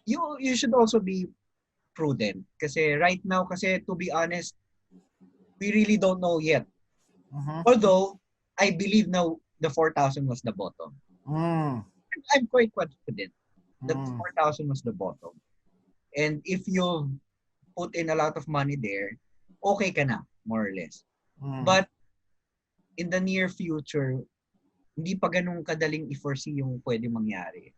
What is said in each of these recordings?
you should also be prudent. Kasi right now, kasi to be honest, we really don't know yet. Although, I believe now the 4,000 was the bottom. I'm quite confident that 4,000 was the bottom. And if you put in a lot of money there, okay ka na, more or less. But in the near future, hindi pa ganun kadaling i-foresee yung pwede mangyari.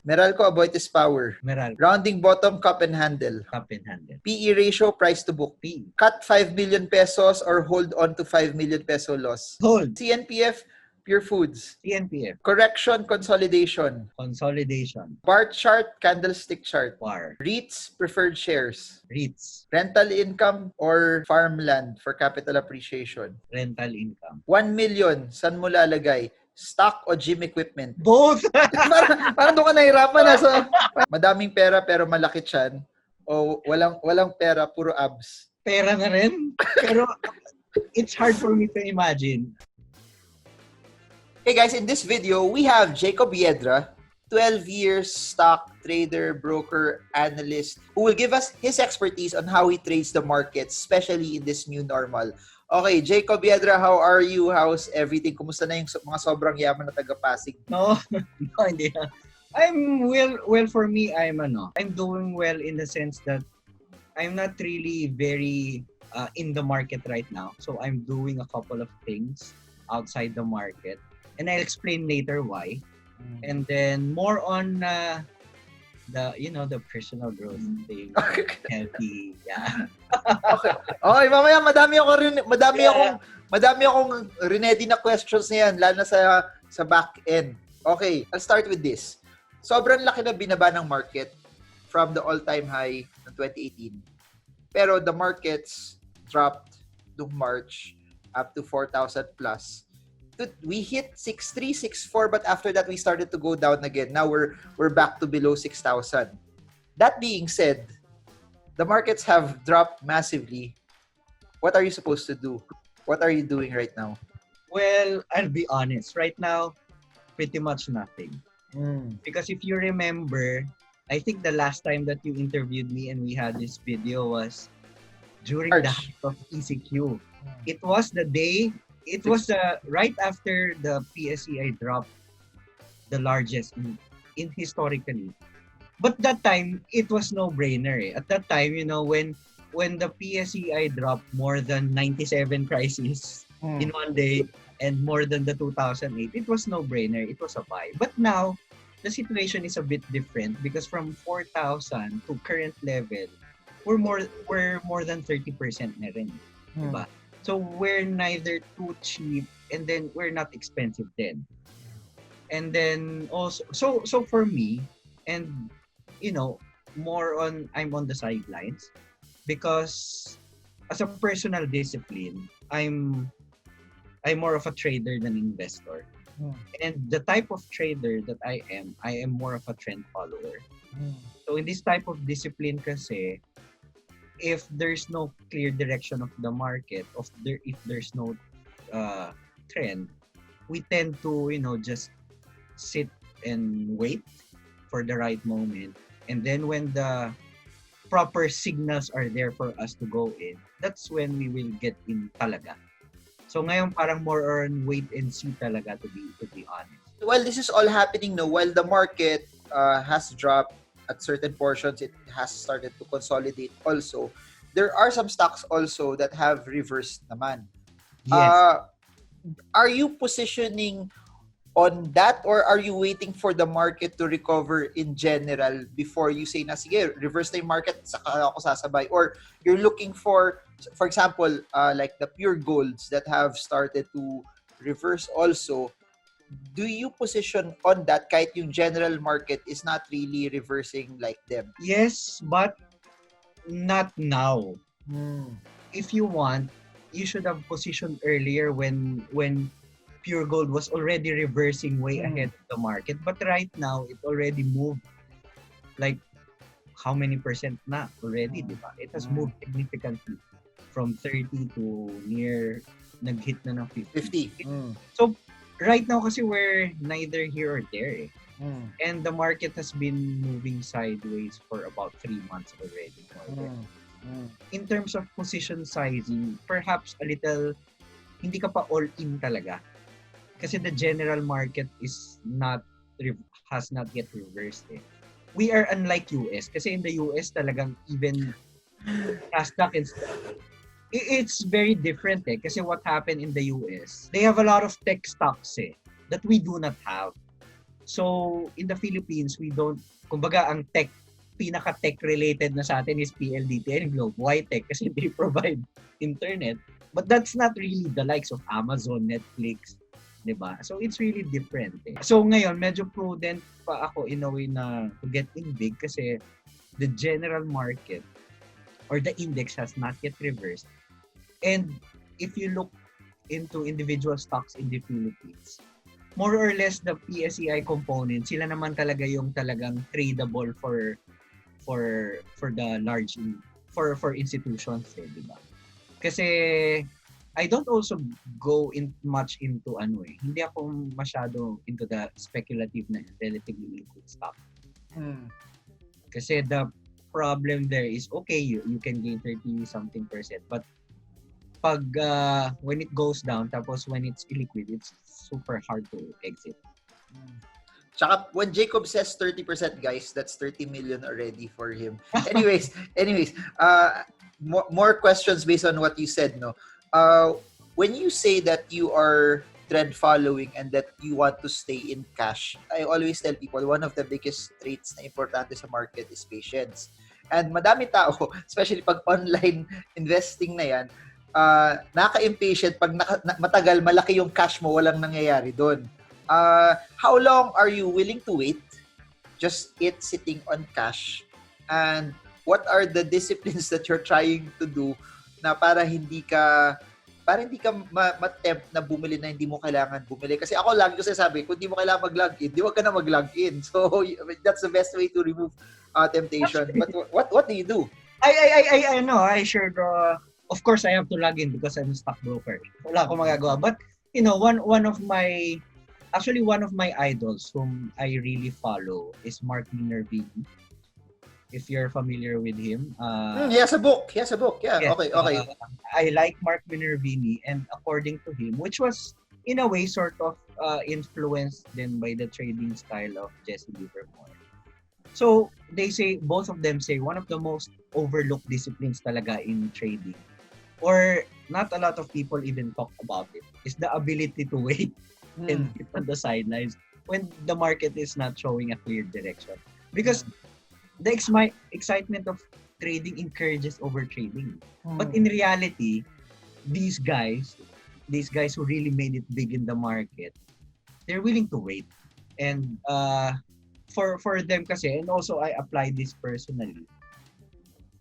Meralco, Aboitiz Power. Meralco. Rounding bottom, cup and handle. Cup and handle. PE ratio, price to book. P. Cut 5 million pesos or hold on to 5 million peso loss. Hold. CNPF, Purefoods. CNPF. Correction, consolidation. Consolidation. Bar chart, candlestick chart. Bar. REITs, preferred shares. REITs. Rental income or farmland for capital appreciation. Rental income. 1 million, saan mo lalagay? Stock o gym equipment? Both! parang doon ka nahirapan na. So, madaming pera pero malaki tiyan. O walang pera, puro abs. Pera na rin. Pero it's hard for me to imagine. Hey guys, in this video, we have Jacob Yedra, 12 years stock trader, broker, analyst, who will give us his expertise on how he trades the markets, especially in this new normal. Okay, Jacob Yedra, how are you? How's everything? Kumusta na yung mga sobrang yaman na taga-Pasig? No, hindi. I'm well for me, I'm doing well in the sense that I'm not really very in the market right now. So I'm doing a couple of things outside the market. And I'll explain later why. And then more on the personal growth thing, healthy, yeah. Okay, mamaya madami akong ready na questions na yan, lalo na sa back end. Okay, I'll start with this. Sobrang laki na binaba ng market from the all-time high ng 2018. Pero the markets dropped noong March up to 4,000 plus. We hit 6,300, 6,400, but after that we started to go down again. Now we're back to below 6,000. That being said, the markets have dropped massively. What are you supposed to do? What are you doing right now? Well, I'll be honest. Right now, pretty much nothing. Because if you remember, I think the last time that you interviewed me and we had this video was during the height of ECQ. It was the day. It was right after the PSEI dropped the largest in historically. But that time, it was no-brainer. At that time, when the PSEI dropped more than 97 prices in one day and more than the 2008, it was no-brainer. It was a buy. But now, the situation is a bit different because from 4,000 to current level, we're more than 30% na rin. Diba? So we're neither too cheap and then we're not expensive then. And then also so for me, and I'm on the sidelines because as a personal discipline, I'm more of a trader than investor. And the type of trader that I am more of a trend follower. So in this type of discipline kasi, if there's no clear direction of the market, if there's no trend, we tend to just sit and wait for the right moment, and then when the proper signals are there for us to go in, that's when we will get in talaga. So ngayon parang more on wait and see talaga, to be honest. Well, this is all happening now while the market has dropped at certain portions. It has started to consolidate also. There are some stocks also that have reversed naman. Yes. Are you positioning on that or are you waiting for the market to recover in general before you say na sige, reverse na yung market, saka ako sasabay? Or you're looking for example, like the pure golds that have started to reverse also. Do you position on that kahit yung general market is not really reversing like them? Yes, but not now. If you want, you should have positioned earlier when pure gold was already reversing way ahead of the market. But right now, it already moved like how many percent na already, di ba? It has moved significantly from 30 to near nag-hit na ng 50. 50. So, right now kasi we're neither here or there eh. And the market has been moving sideways for about 3 months already. In terms of position sizing, perhaps a little, hindi ka pa all in talaga. Kasi the general market has not yet reversed eh. We are unlike US. Kasi in the US talagang even Nasdaq and stuff, it's very different eh. Kasi what happened in the US, they have a lot of tech stocks eh, that we do not have. So, in the Philippines, we don't, kumbaga, ang pinaka-tech related na sa atin is PLDT and Globe. Why tech? Kasi they provide internet. But that's not really the likes of Amazon, Netflix, diba? So, it's really different eh. So, ngayon, medyo prudent pa ako in a way na to get in big kasi the general market or the index has not yet reversed. And if you look into individual stocks in the Philippines, more or less the PSEI component, sila naman talaga yung talagang tradable for the large for institutions eh, di ba? Kasi I don't also go much into hindi ako masyado into the speculative na relatively liquid stock. Kasi the problem there is okay, you can gain 30 something percent, but pag when it goes down, tapos when it's illiquid, it's super hard to exit. Tsaka when Jacob says 30%, guys, that's 30 million already for him. Anyways, more questions based on what you said, no? When you say that you are trend following and that you want to stay in cash, I always tell people one of the biggest traits na importante sa market is patience. And madami tao, especially pag online investing na yan, naka-impatient pag matagal, malaki yung cash mo, walang nangyayari doon. How long are you willing to wait? Just sitting on cash. And what are the disciplines that you're trying to do na para hindi ka ma-tempt na bumili na hindi mo kailangan bumili? Kasi ako lagi ko sinasabi, kung hindi mo kailangan mag-login, di wag ka na mag-login. So that's the best way to remove temptation. But what do you do? I know, of course I have to log in because I'm a stockbroker. Wala akong magagawa. But you know, one of my idols whom I really follow is Mark Minervini. If you're familiar with him. He has a book. Yeah. Yes, Okay. I like Mark Minervini, and according to him, which was in a way sort of influenced then by the trading style of Jesse Livermore. So both of them say one of the most overlooked disciplines talaga in trading, or not a lot of people even talk about it, is the ability to wait and sit on the sidelines when the market is not showing a clear direction. Because the excitement of trading encourages overtrading. But in reality, these guys who really made it big in the market, they're willing to wait. And for them kasi, and also I apply this personally,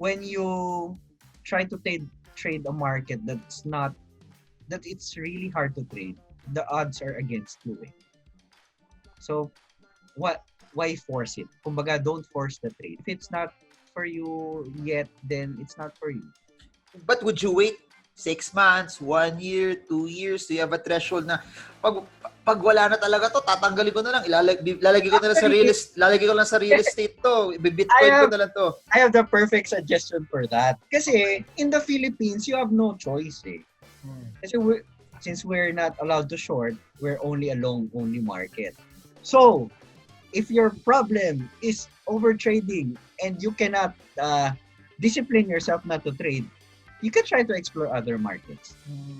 when you try to trade a market that it's really hard to trade, the odds are against you eh. So why force it? Kumbaga, don't force the trade. If it's not for you yet, then it's not for you. But would you wait 6 months, 1 year, 2 years? Do you have a threshold na pag wala na talaga to, tatanggalin ko na lang, lalagay ko na lang sa real estate to, Bitcoin ko na lang to. I have the perfect suggestion for that. Kasi in the Philippines, you have no choice eh. Kasi since we're not allowed to short, we're only a long-only market. So, if your problem is overtrading and you cannot discipline yourself not to trade, you can try to explore other markets.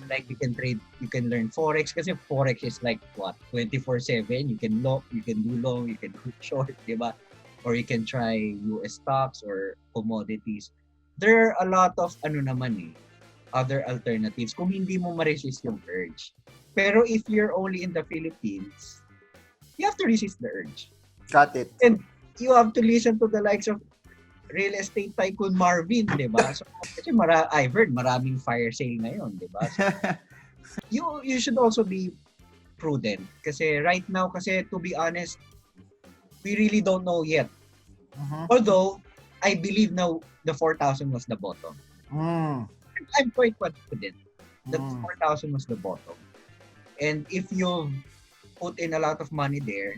Like you can learn Forex kasi Forex is like 24/7. You can do long, you can do short, diba? Or you can try US stocks or commodities. There are a lot of other alternatives kung hindi mo ma-resist yung urge. Pero if you're only in the Philippines, you have to resist the urge. Got it. And you have to listen to the likes of real estate tycoon Marvin, di ba? So, kasi I've heard maraming fire sale ngayon, di ba? So, you should also be prudent. Kasi right now, to be honest, we really don't know yet. Although, I believe now the 4,000 was the bottom. I'm quite confident that 4,000 was the bottom. And if you put in a lot of money there,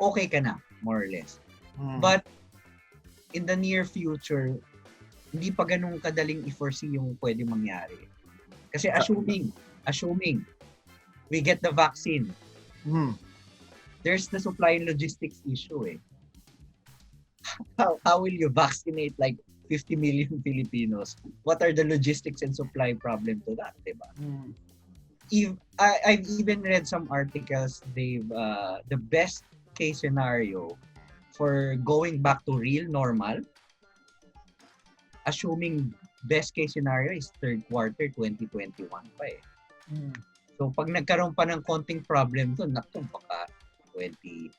okay ka na, more or less. But in the near future, hindi pa ganun kadaling i-foresee yung pwede mangyari. Kasi assuming we get the vaccine, there's the supply and logistics issue eh. How will you vaccinate like 50 million Filipinos? What are the logistics and supply problem to that, diba? I've even read some articles, Dave, the best case scenario for going back to real normal, assuming best case scenario is third quarter 2021 pa eh. So pag nagkaroon pa ng konting problem to, naku, baka 2022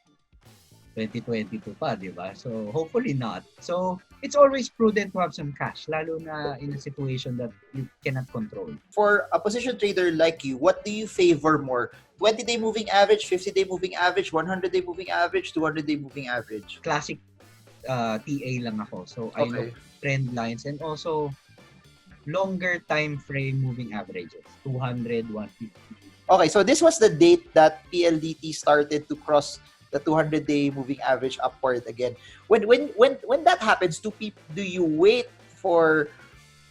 pa, di ba? So hopefully not. So it's always prudent to have some cash, lalo na in a situation that you cannot control. For a position trader like you, what do you favor more? 20-day moving average, 50-day moving average, 100-day moving average, 200-day moving average? Classic TA lang ako. So I know trend lines and also longer time frame moving averages, 200, 150. Okay, so this was the date that PLDT started to cross the 200-day moving average upward again. When that happens, do you wait for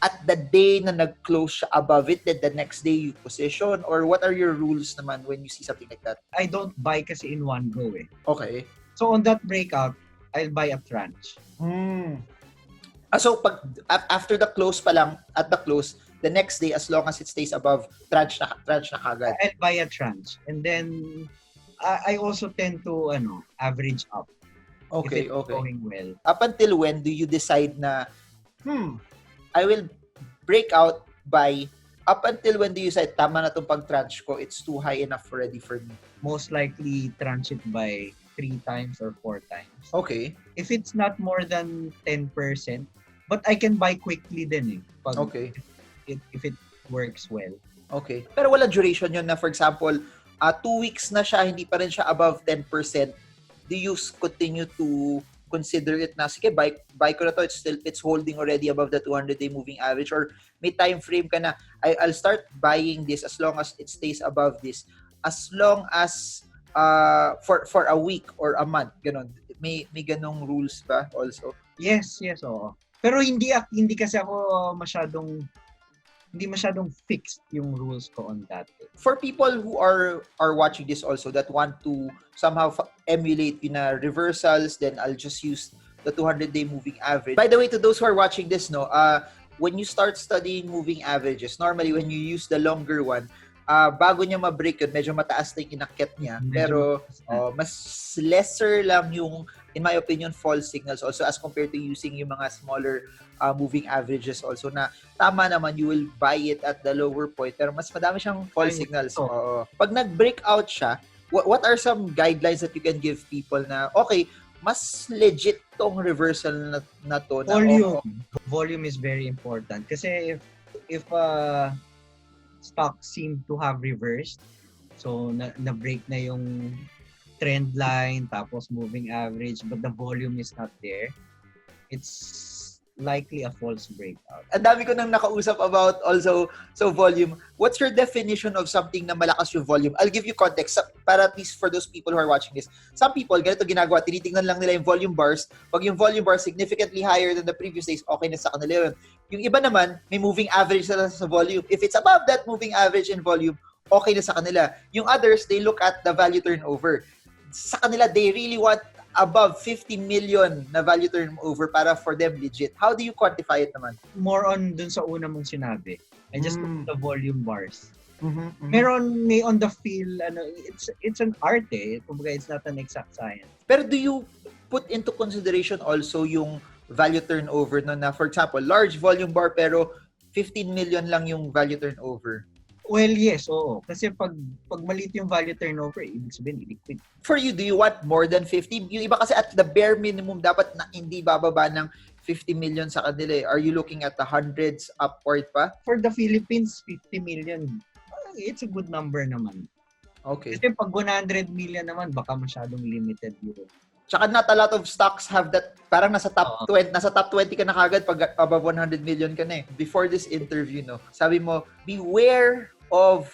at the day na nag-close siya above it, then the next day you position, or what are your rules naman when you see something like that? I don't buy kasi in one go eh. Okay. So on that breakout, I'll buy a tranche. So pag after the close pa lang, at the close, the next day, as long as it stays above, tranche na kagad. I'll buy a tranche. And then, I also tend to, average up. Okay, if it's going well. Up until when do you decide na, I will break out by, up until when do you say, tama na itong pag-tranche ko, it's too high enough already for me? Most likely, tranche it by 3 times or 4 times. Okay. If it's not more than 10%, but I can buy quickly din eh. Okay. If it works well. Okay. Pero wala duration yun na, for example, 2 weeks na siya, hindi pa rin siya above 10%. Do you continue to consider it na, sige, buy ko na to, it's holding already above the 200-day moving average, or may time frame ka na, I'll start buying this as long as it stays above this, as long as for a week or a month, ganon. May ganong rules ba also? Yes, oo. Pero hindi kasi ako hindi masyadong fixed yung rules ko on that. For people who are watching this also that want to somehow emulate reversals, then I'll just use the 200-day moving average. By the way, to those who are watching this, when you start studying moving averages, normally when you use the longer one, bago niya ma-break yun, medyo mataas na yung inakyat niya. Pero mas lesser lang yung, in my opinion, false signals also as compared to using yung mga smaller moving averages also na tama naman, you will buy it at the lower point. Pero mas madami siyang false signals. Pag nag-breakout siya, what are some guidelines that you can give people na, okay, mas legit tong reversal na to. Volume is very important. Kasi if stocks seem to have reversed, so na-break na yung trend line, tapos moving average, but the volume is not there, it's likely a false breakout. Ang dami ko nang nakausap about also, so volume. What's your definition of something na malakas yung volume? I'll give you context para at least for those people who are watching this. Some people, ganito ginagawa, tinitingnan lang nila yung volume bars. Pag yung volume bar significantly higher than the previous days, okay na sa kanila yun. Yung iba naman, may moving average na sa volume. If it's above that moving average in volume, okay na sa kanila. Yung others, they look at the value turnover. Sa kanila, they really want above 50 million na value turnover para for them legit. How do you quantify it naman? More on dun sa una mong sinabi. I just look at the volume bars. Meron may on the feel, it's an art eh. Kumbaga, it's not an exact science. Pero do you put into consideration also yung value turnover na for example, large volume bar pero 15 million lang yung value turnover? Well, yes, oo. Kasi pag maliit yung value turnover, ibig sabihin, liquid. For you, do you want more than 50? Yung iba kasi at the bare minimum, dapat na hindi bababa ng 50 million sa kanila. Are you looking at the hundreds upward pa? For the Philippines, 50 million, it's a good number naman. Okay. Kasi pag 100 million naman, baka masyadong limited yun. Tsaka not a lot of stocks have that, parang nasa top 20, nasa top 20 ka na kagad pag above 100 million ka na eh. Before this interview, no, sabi mo, beware of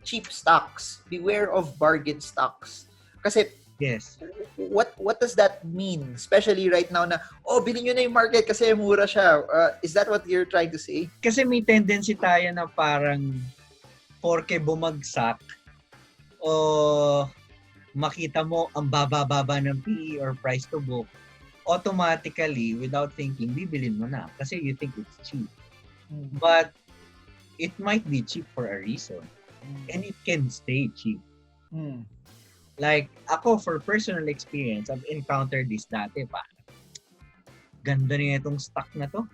cheap stocks. Beware of bargain stocks. Kasi, Yes. what does that mean? Especially right now na, bilhin nyo na yung market kasi mura siya. Is that what you're trying to say? Kasi may tendency tayo na parang porke bumagsak o makita mo ang baba-baba ng PE or price to book, automatically, without thinking, bibilin mo na kasi you think it's cheap. But it might be cheap for a reason. And it can stay cheap. Like, ako, for personal experience, I've encountered this dati pa. Ganda niya itong stock na to.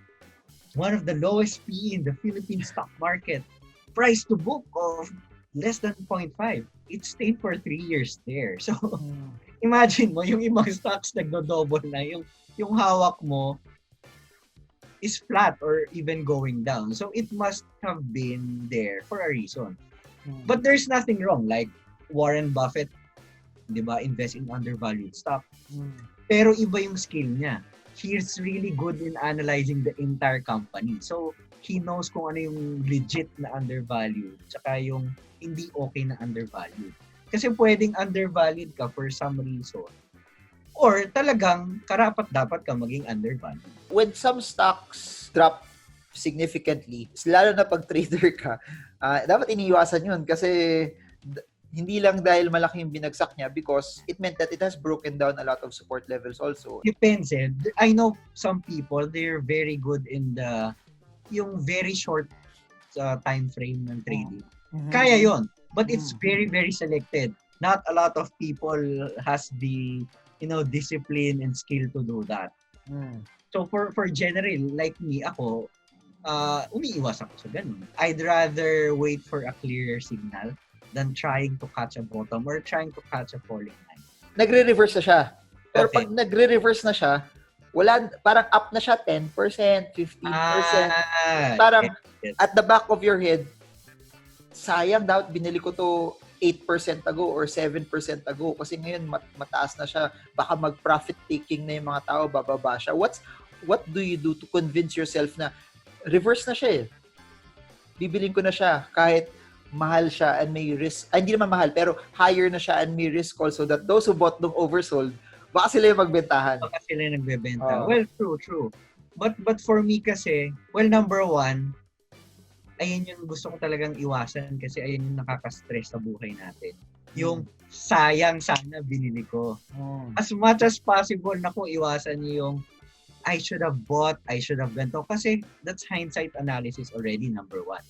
One of the lowest PE in the Philippine stock market. Price to book of less than 0.5. It stayed for 3 years there. So, imagine mo, yung ibang stocks nagdo-double na. Yung hawak mo is flat or even going down. So, it must have been there for a reason. But there's nothing wrong. Like, Warren Buffett, di ba, invest in undervalued stock. Pero iba yung skill niya. He's really good in analyzing the entire company. So, he knows kung ano yung legit na undervalued tsaka yung hindi okay na undervalued. Kasi pwedeng undervalued ka for some reason. Or talagang karapat-dapat ka maging undervalued. When some stocks drop significantly, lalo na pag trader ka, dapat iniiwasan yun kasi hindi lang dahil malaki yung binagsak niya because it meant that it has broken down a lot of support levels also. Depends eh. I know some people, they're very good in yung very short time frame ng trading. Kaya yon, but it's very, very selected. Not a lot of people has the, discipline and skill to do that. So for general, like me, ako, umiiwas ako sa ganun. I'd rather wait for a clearer signal than trying to catch a bottom or trying to catch a falling line. Nagre-reverse na siya. Pero Okay. pag nagre-reverse na siya, parang up na siya 10%, 15%. Parang yes. at the back of your head, sayang dapat binili ko to 8% ago or 7% ago kasi ngayon mataas na siya. Baka mag-profit taking na yung mga tao, bababa siya. What do you do to convince yourself na reverse na siya eh? Bibilin ko na siya kahit mahal siya and may risk. Hindi naman mahal, pero higher na siya and may risk also that those who bought nung oversold, baka sila yung magbentahan. Baka sila yung nagbebenta. Well, true. But for me kasi, number one, ayun yung gusto ko talagang iwasan kasi ayun yung nakaka-stress sa buhay natin. Yung sayang sana binili ko. As much as possible na ko iwasan yung I should have bought, I should have ganito. Kasi that's hindsight analysis already, number one.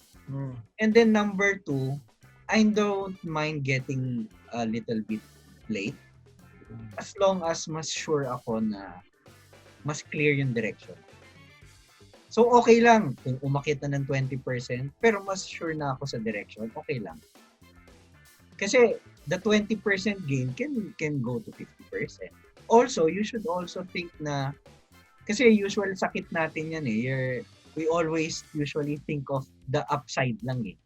And then number two, I don't mind getting a little bit late as long as mas sure ako na mas clear yung direction. So okay lang kung umakit na ng 20%, pero mas sure na ako sa direction, okay lang. Kasi the 20% gain can go to 50%. Also, you should also think na, kasi usual sakit natin yan eh, we always usually think of the upside lang eh.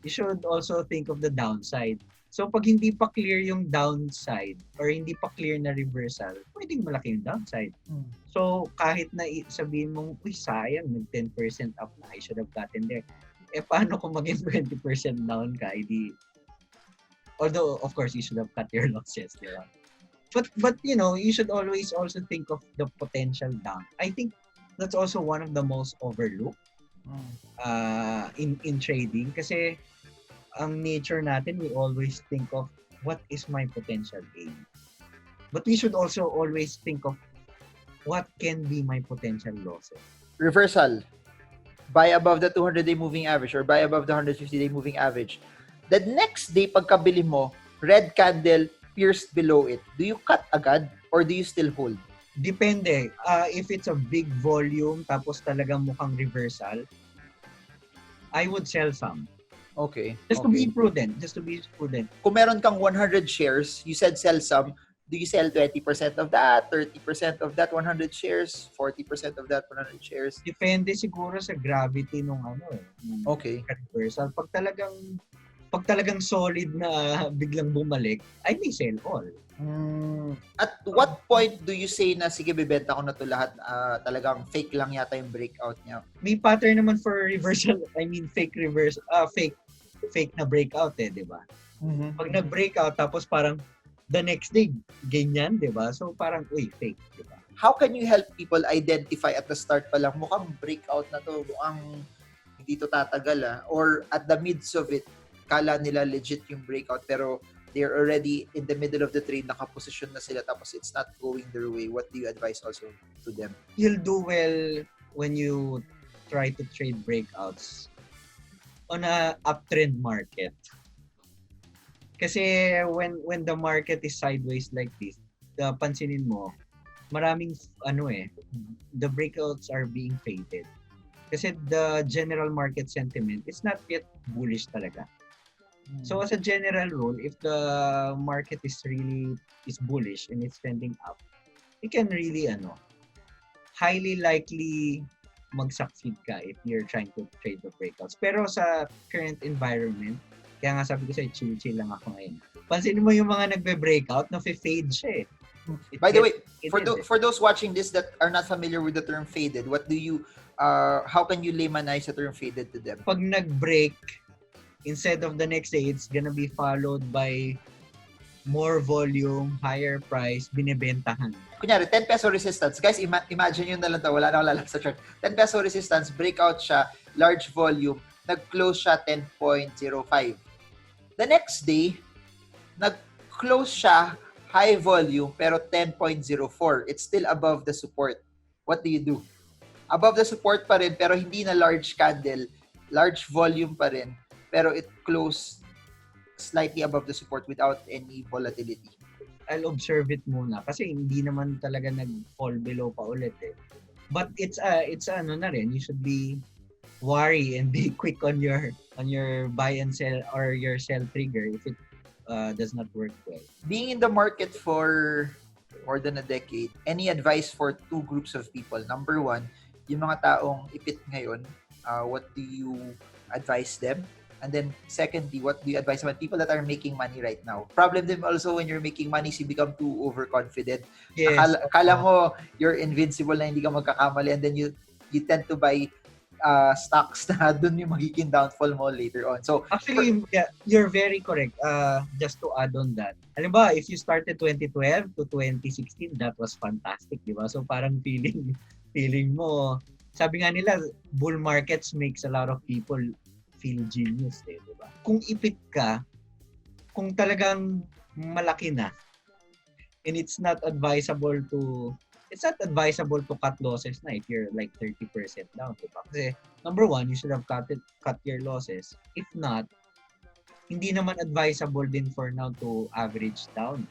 You should also think of the downside. So pag hindi pa clear yung downside or hindi pa clear na reversal, pwedeng malaki yung downside. So kahit na sabihin mong, uy sayang, nag 10% up na, I should have gotten there. Paano kung maging 20% down ka? Although of course you should have cut your losses, di ba? But you should always also think of the potential down. I think that's also one of the most overlooked in trading kasi ang nature natin, we always think of what is my potential gain. But we should also always think of what can be my potential losses. Reversal. Buy above the 200-day moving average or buy above the 150-day moving average. The next day, pagkabili mo, red candle pierced below it. Do you cut agad or do you still hold? Depende. If it's a big volume tapos talagang mukhang reversal, I would sell some. Okay. Just to be prudent. Kung meron kang 100 shares, you said sell some, do you sell 20% of that, 30% of that 100 shares, 40% of that 100 shares? Depende siguro sa gravity nung Okay. reversal. Pag talagang Pag talagang solid na biglang bumalik, I may sell all. At what point do you say na sige bebenta ko na to lahat, talagang fake lang yata yung breakout niya? May pattern naman for reversal, fake reverse, fake na breakout di ba? Pag nag-breakout tapos parang the next day ganyan, di ba? So parang fake, di ba? How can you help people identify at the start pa lang mukhang breakout na to, mukhang hindi to tatagal or at the midst of it kala nila legit yung breakout pero they're already in the middle of the trade, nakaposition na sila tapos it's not going their way? What do you advise also to them? You'll do well when you try to trade breakouts on a uptrend market. Kasi when the market is sideways like this, pansinin mo, maraming the breakouts are being faded. Kasi the general market sentiment is not yet bullish talaga. So as a general rule, if the market is bullish and it's trending up, you can really highly likely mag-succeed ka if you're trying to trade the breakouts. Pero sa current environment, kaya nga sabi ko sa'yo, chill lang ako ngayon. Pansinin mo yung mga nagbe-breakout, na-fade siya By the way, for those watching this that are not familiar with the term faded, what do you, how can you laymanize the term faded to them? Pag nag-break, instead of the next day, it's gonna be followed by more volume, higher price, binibentahan. Kunyari, 10 peso resistance. Guys, imagine yun na lang to. Wala na akong lalabas sa chart. 10 peso resistance, breakout siya, large volume, nag-close siya 10.05. The next day, nag-close siya, high volume, pero 10.04. It's still above the support. What do you do? Above the support pa rin, pero hindi na large candle, large volume pa rin, pero it closed slightly above the support without any volatility. I'll observe it muna kasi hindi naman talaga nag-fall below pa ulit But it's na rin, you should be wary and be quick on your buy and sell or your sell trigger if it does not work well. Being in the market for more than a decade, any advice for two groups of people? Number one, yung mga taong ipit ngayon, what do you advise them? And then secondly, what do you advise about people that are making money right now? Problem din also when you're making money is you become too overconfident. Yes. Akala mo you're invincible na hindi ka magkakamali and then you tend to buy stocks na dun yung magiging downfall mo later on. So actually, you're very correct. Just to add on that. Halimbawa, if you started 2012 to 2016, that was fantastic, di ba? So parang feeling mo, sabi nga nila, bull markets makes a lot of people feel genius di ba? Kung ipit ka, kung talagang malaki na, and it's not advisable to cut losses na if you're like 30% down, di ba? Kasi number one, you should have cut your losses. If not, hindi naman advisable din for now to average down.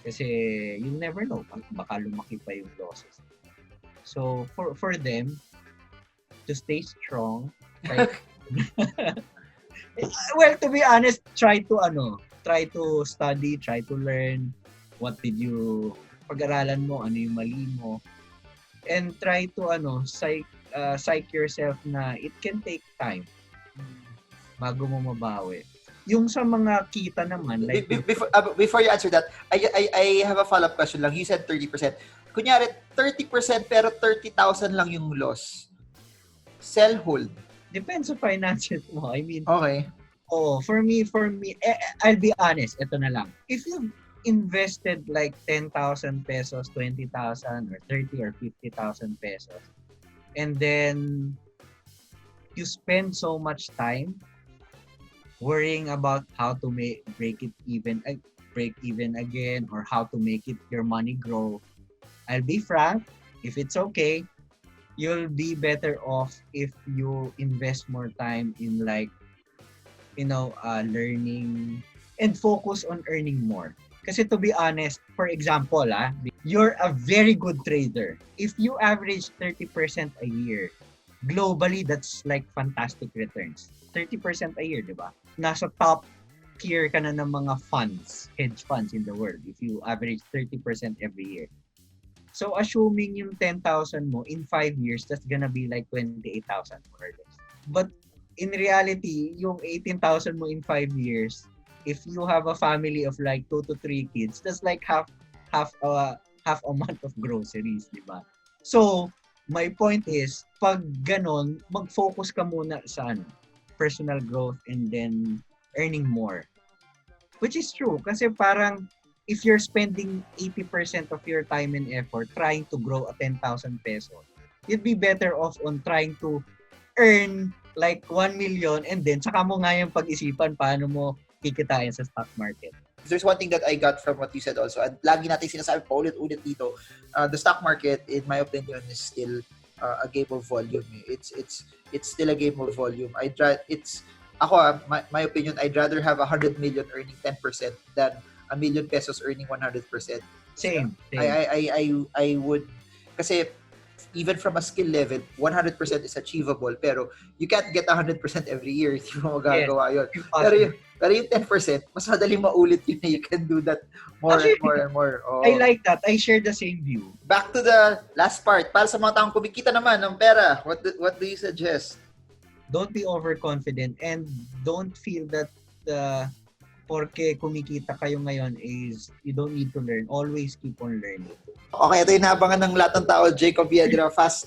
Kasi you never know, baka lumaki pa yung losses. So for them to stay strong, well, to be honest, try to study, try to learn what did you pag-aralan mo, ano yung mali mo, and try to psych yourself na it can take time bago mo mabawi. Yung sa mga kita naman, like before you answer that, I have a follow-up question lang. You said 30%. Kunyari 30% pero 30,000 lang yung loss. Sell, hold. Depends sa finances mo. I mean, okay. For me, I'll be honest, ito na lang. If you invested like 10,000 pesos, 20,000, or 30 or 50,000 pesos, and then you spend so much time worrying about how to break even again, or how to make your money grow, I'll be frank, if it's okay, you'll be better off if you invest more time in learning and focus on earning more. Kasi to be honest, for example, you're a very good trader. If you average 30% a year, globally, that's like fantastic returns. 30% a year, di ba? Nasa top tier ka na ng mga hedge funds in the world if you average 30% every year. So, assuming yung 10,000 mo, in 5 years, that's gonna be like 28,000 more or less. But in reality, yung 18,000 mo in 5 years, if you have a family of like 2 to 3 kids, that's like half a month of groceries, di ba? So, my point is, pag ganon, mag-focus ka muna sa personal growth and then earning more. Which is true, kasi parang if you're spending 80% of your time and effort trying to grow a 10,000 pesos, you'd be better off on trying to earn like 1 million and then saka mo nga yung pag-isipan paano mo kikitain sa stock market. There's one thing that I got from what you said also, and lagi natin sinasabi pa ulit-ulit dito, the stock market, in my opinion, is still a game of volume. It's still a game of volume. My opinion, I'd rather have 100 million earning 10% than 1 million pesos earning 100%. Same. I would, kasi even from a skill level, 100% is achievable, pero you can't get 100% every year. Hindi mo magagawa yun. Pero yung 10%, mas madali maulit yun. You can do that more and more and more. Oh. I like that. I share the same view. Back to the last part. Para sa mga taong kumikita naman ng pera, what do you suggest? Don't be overconfident and don't feel that porque kumikita kayo ngayon is you don't need to learn. Always keep on learning. Okay, ito yung nabangan ng lahat ng tao. Jacob Viedra, fast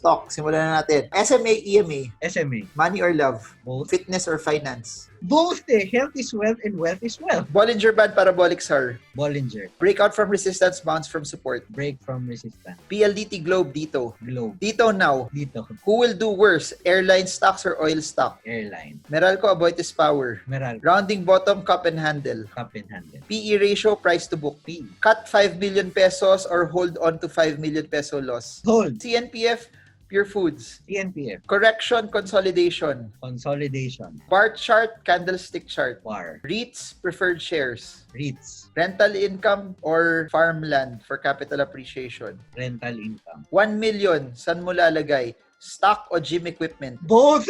talk. Simulan na natin. SMA, EMA. SMA. Money or love? Both. Fitness or finance? Both Health is wealth and wealth is wealth. Bollinger Band, Parabolic, SAR. Bollinger. Breakout from resistance, bounce from support. Break from resistance. PLDT, Globe, Dito. Globe. Dito now. Dito. Who will do worse? Airline stocks or oil stock? Airline. Meralco, Aboitiz, Power. Meralco. Rounding bottom, cup and handle. Cup and handle. PE ratio, price to book. PE. Cut 5 million pesos or hold on to 5 million peso loss. Hold. CNPF, Purefoods. CNPF. Correction, consolidation. Consolidation. Bar chart, candlestick chart. Bar. REITs, preferred shares. REITs. Rental income or farmland for capital appreciation. Rental income. 1 million, saan mo lalagay? Stock o gym equipment? Both!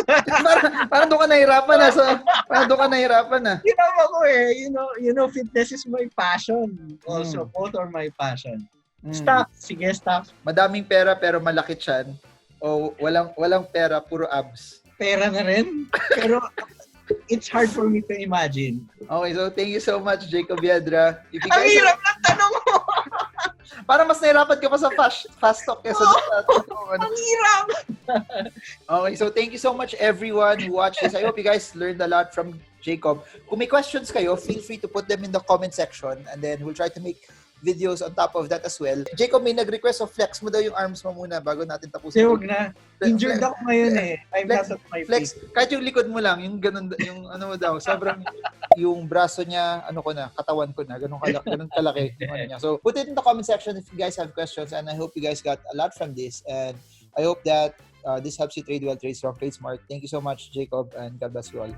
parang doon ka nahirapan na. Parang doon ka nahirapan na. Ako you know, fitness is my passion. Also, both are my passion. Stocks. Sige, stocks. Madaming pera pero malaki tiyan. O walang pera, puro abs. Pera na rin. Pero it's hard for me to imagine. Okay, so thank you so much, Jacob Viedra. Ang hirap ng tanong mo! Para mas nahirapan ka pa sa fast talk kesa Ang hirap! Okay, so thank you so much everyone who watched this. I hope you guys learned a lot from Jacob. Kung may questions kayo, feel free to put them in the comment section and then we'll try to make videos on top of that as well. Jacob, may nag-request of flex mo daw yung arms mo muna bago natin tapusin. Huwag na. Injured ako ngayon eh. I'm not at my flex. face. Kahit yung likod mo lang, yung ganun, yung ano mo daw, sobrang yung braso niya, katawan ko na, ganun kalaki yung ano niya. So, put it in the comment section if you guys have questions and I hope you guys got a lot from this and I hope that this helps you trade well, trade strong, trade smart. Thank you so much, Jacob, and God bless you all.